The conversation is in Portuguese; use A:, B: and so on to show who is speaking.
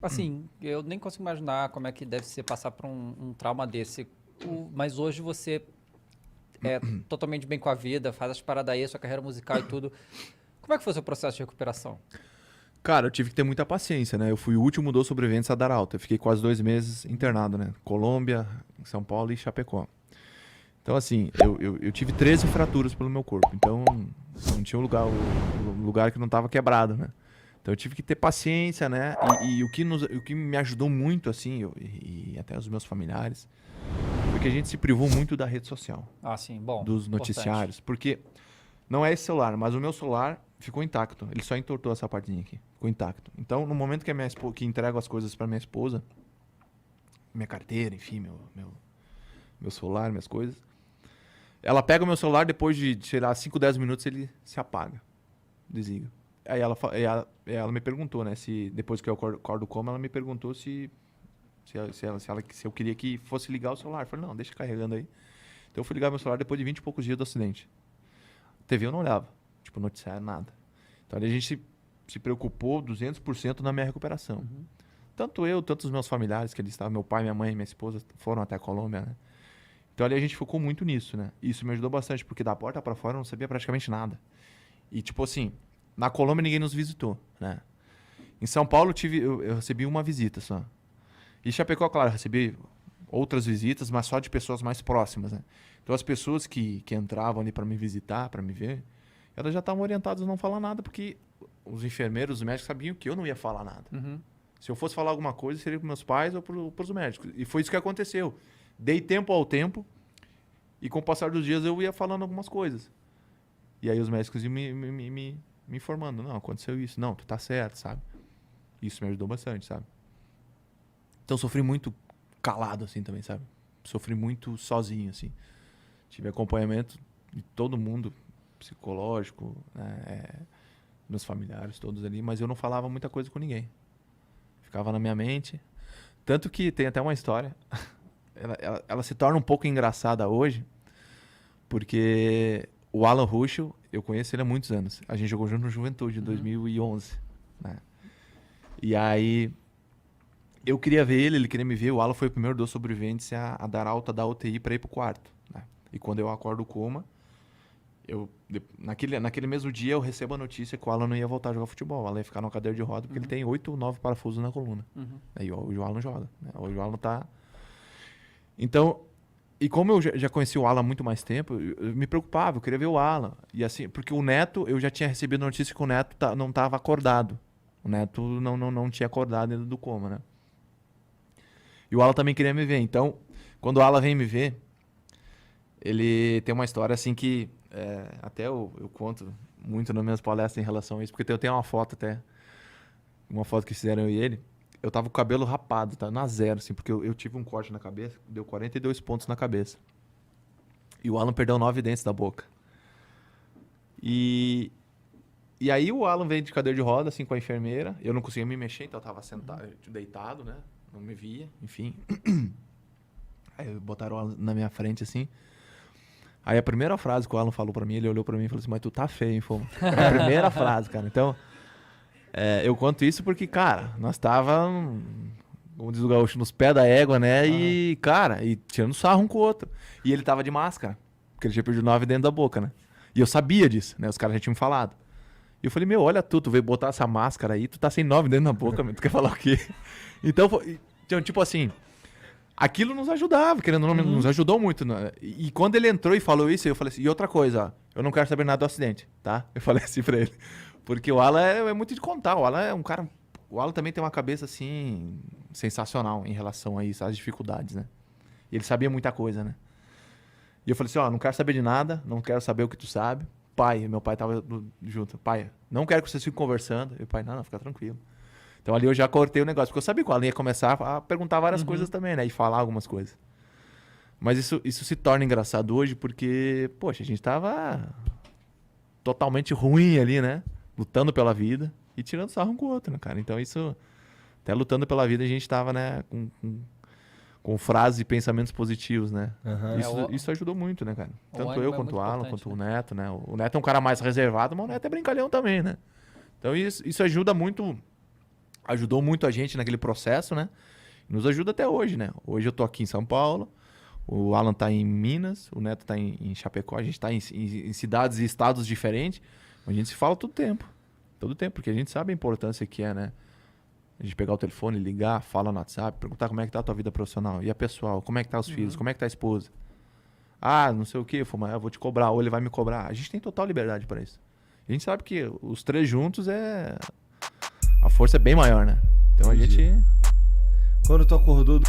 A: Assim, eu nem consigo imaginar como é que deve ser passar por um trauma desse. Mas hoje você é totalmente bem com a vida, faz as paradas aí, sua carreira musical e tudo. Como é que foi o seu processo de recuperação?
B: Cara, eu tive que ter muita paciência, né? Eu fui o último dos sobreviventes a dar alta. Eu fiquei quase 2 meses internado, né? Colômbia, São Paulo e Chapecó. Então, assim, eu tive 13 fraturas pelo meu corpo. Então, não tinha um lugar que não estava quebrado, né? Então, eu tive que ter paciência, né? E o que me ajudou muito, assim, e até os meus familiares, foi que a gente se privou muito da rede social,
A: Ah, sim, bom,
B: dos
A: importante.
B: noticiários. Porque não é esse celular, mas o meu celular ficou intacto. Ele só entortou essa partezinha aqui. Ficou intacto. Então, no momento que que entrego as coisas para minha esposa, minha carteira, enfim, meu celular, minhas coisas, ela pega o meu celular, depois de, sei lá, 5, 10 minutos ele se apaga. Desliga. Aí ela me perguntou, né? Se depois que eu acordo coma, ela me perguntou se eu queria que fosse ligar o celular. Eu falei, não, deixa carregando aí. Então eu fui ligar meu celular depois de 20 e poucos dias do acidente. TV eu não olhava. Tipo, noticiário, nada. Então ali a gente se preocupou 200% na minha recuperação.
A: Uhum.
B: Tanto eu, tanto os meus familiares que eles estavam, meu pai, minha mãe e minha esposa foram até a Colômbia, né? Então ali a gente focou muito nisso, né? Isso me ajudou bastante, porque da porta pra fora eu não sabia praticamente nada. E tipo assim, na Colômbia ninguém nos visitou, né? Em São Paulo eu recebi uma visita só. E Chapecó, claro, eu recebi outras visitas, mas só de pessoas mais próximas, né? Então as pessoas que entravam ali pra me visitar, pra me ver, elas já estavam orientadas a não falar nada, porque os enfermeiros, os médicos sabiam que eu não ia falar nada.
A: Uhum.
B: Se eu fosse falar alguma coisa, seria para meus pais ou para os médicos. E foi isso que aconteceu. Dei tempo ao tempo e com o passar dos dias eu ia falando algumas coisas. E aí os médicos iam me informando. Não, aconteceu isso. Não, tu tá certo, sabe? Isso me ajudou bastante, sabe? Então sofri muito calado, assim, também, sabe? Sofri muito sozinho, assim. Tive acompanhamento de todo mundo, psicológico, né? Meus familiares todos ali, mas eu não falava muita coisa com ninguém. Ficava na minha mente. Tanto que tem até uma história. Ela se torna um pouco engraçada hoje, porque o Alan Ruschel, eu conheço ele há muitos anos. A gente jogou junto no Juventude, em 2011. Né? E aí, eu queria ver ele queria me ver. O Alan foi o primeiro dos sobreviventes a dar alta da UTI para ir pro quarto. Né? E quando eu acordo coma, naquele mesmo dia eu recebo a notícia que o Alan não ia voltar a jogar futebol. O Alan ia ficar numa cadeira de roda porque ele tem 8 ou 9 parafusos na coluna.
A: Uhum.
B: Aí hoje o Alan não joga. Né? Hoje o Alan tá... Então, e como eu já conheci o Alan há muito mais tempo, eu me preocupava, eu queria ver o Alan. E assim, porque o Neto, eu já tinha recebido a notícia que o Neto não estava acordado. O Neto não tinha acordado dentro do coma, né? E o Alan também queria me ver. Então, quando o Alan vem me ver, ele tem uma história assim que até eu conto muito nas minhas palestras em relação a isso, porque eu tenho uma foto até, uma foto que fizeram eu e ele. Eu tava com o cabelo rapado, tá na zero, assim, porque eu tive um corte na cabeça, deu 42 pontos na cabeça. E o Alan perdeu 9 dentes da boca. E, e aí o Alan veio de cadeira de roda, assim, com a enfermeira. Eu não conseguia me mexer, então eu tava sentado, deitado, né? Não me via, enfim. Aí botaram o Alan na minha frente, assim. Aí a primeira frase que o Alan falou pra mim, ele olhou pra mim e falou assim, mas tu tá feio, hein, Foma? A primeira frase, cara. Então, eu conto isso porque, cara, nós tava, como diz o gaúcho, nos pés da égua, né? E, cara, e tirando sarro um com o outro. E ele tava de máscara, porque ele tinha perdido 9 dentro da boca, né? E eu sabia disso, né? Os caras já tinham me falado. E eu falei, meu, olha tu veio botar essa máscara aí, tu tá sem 9 dentro da boca, meu, tu quer falar o quê? Então, tipo assim, aquilo nos ajudava, querendo ou não, nos ajudou muito. Né? E quando ele entrou e falou isso, eu falei assim, e outra coisa, ó, eu não quero saber nada do acidente, tá? Eu falei assim pra ele. Porque o Alan é muito de contar, o Alan é um cara... O Alan também tem uma cabeça, assim, sensacional em relação a isso, às dificuldades, né? E ele sabia muita coisa, né? E eu falei assim, ó, não quero saber de nada, não quero saber o que tu sabe. Pai, meu pai tava junto. Pai, não quero que vocês fiquem conversando. E o pai, não, fica tranquilo. Então ali eu já cortei o negócio, porque eu sabia que o Alan ia começar a perguntar várias coisas também, né? E falar algumas coisas. Mas isso se torna engraçado hoje porque, poxa, a gente tava totalmente ruim ali, né? Lutando pela vida e tirando sarro um com o outro, né, cara? Então isso, até lutando pela vida, a gente tava, né, com frases e pensamentos positivos, né? Isso ajudou muito, né, cara? Tanto eu quanto o Alan, quanto o Neto, né? O Neto é um cara mais reservado, mas o Neto é brincalhão também, né? Então isso ajuda muito ajudou muito a gente naquele processo, né? Nos ajuda até hoje, né? Hoje eu tô aqui em São Paulo, o Alan tá em Minas, o Neto tá em Chapecó, a gente tá em cidades e estados diferentes, a gente se fala todo tempo, porque a gente sabe a importância que é, né? A gente pegar o telefone, ligar, falar no WhatsApp, perguntar como é que tá a tua vida profissional, e a pessoal, como é que tá os filhos, como é que tá a esposa. Ah, não sei o que, eu vou te cobrar, ou ele vai me cobrar. A gente tem total liberdade para isso. A gente sabe que os três juntos a força é bem maior, né? Então
C: Entendi.
B: a gente...
C: Quando tu acordou